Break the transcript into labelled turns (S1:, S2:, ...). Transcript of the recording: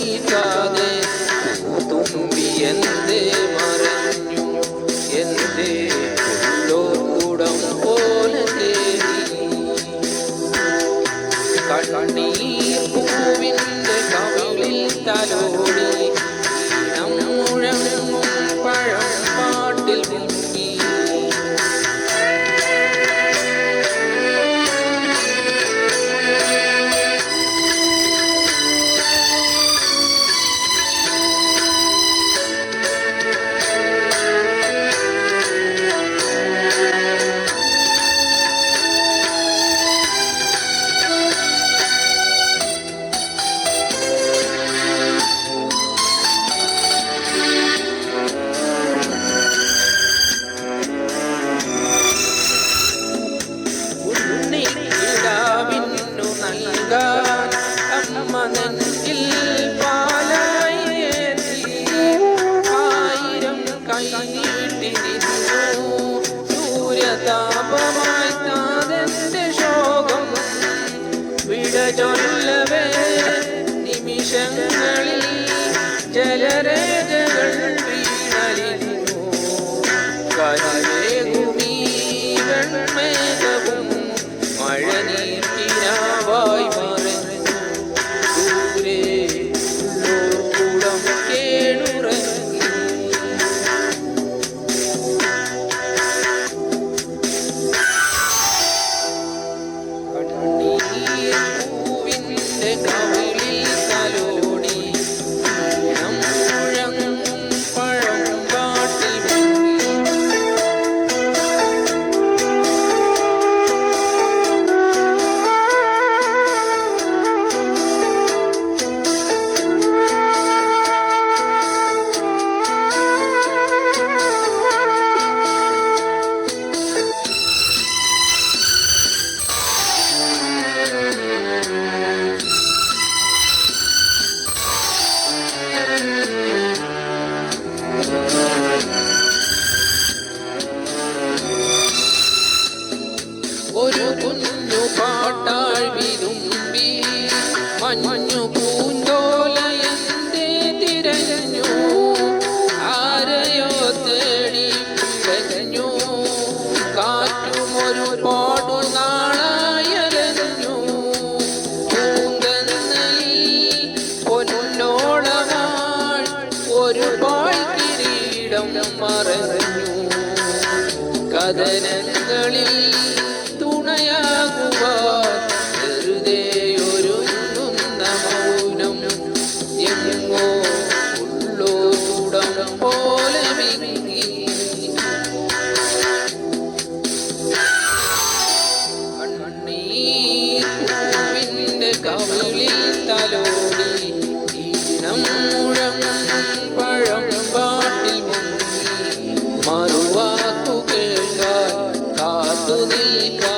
S1: നിൽക്കാതെ തുമ്പി എന്തേ മറഞ്ഞു എന്തേ കൂടം പോലെ കണ്ണീർ പൂവിൻ്റെ കവിളിൽ തലോടി മുഴങ്ങും പഴം പാട്ടിൽ മുങ്ങി അമ്മ നെഞ്ചിൽ പാലായേറ്റി ആയിരം കൈനീട്ടി നിന്നു സൂര്യതാപമായി താതെന്റെ ശോകം വിട ചൊല്ലവേ നിമിഷങ്ങളിൽ ജലരേഖകൾ വീണലിഞ്ഞു കരവേകുമീ വെൺമേഘവും മഴ നീർക്കിനാവായി ഒരു കുഞ്ഞു പാട്ടാൾ വിതുമ്പി മഞ്ഞു പൂന്തോലയന്തേ തിരഞ്ഞു ആരെയോ തേടി പിഴഞ്ഞു കാറ്റുമൊരു പാടു നാളായലഞ്ഞു പൂന്തന്നലിൽ പൊന്നോളമാൾ ഒരു പാൽ കിരീടം മറഞ്ഞു കഥനങ്ങളിൽ തുണയാകുവാൻ വെറുതെയൊരുങ്ങുന്ന മൗനം എങ്ങോ ഉള്ളോ കൂടം പോലെ വിങ്ങി കണ്ണീരിന്റെ കവിളിൽ തലോടി ഈണം മുഴങ്ങും പഴം പാട്ടിൽ മുങ്ങി മറുവാക്കു കേൾക്കാൻ കാത്തു നിൽക്കാൻ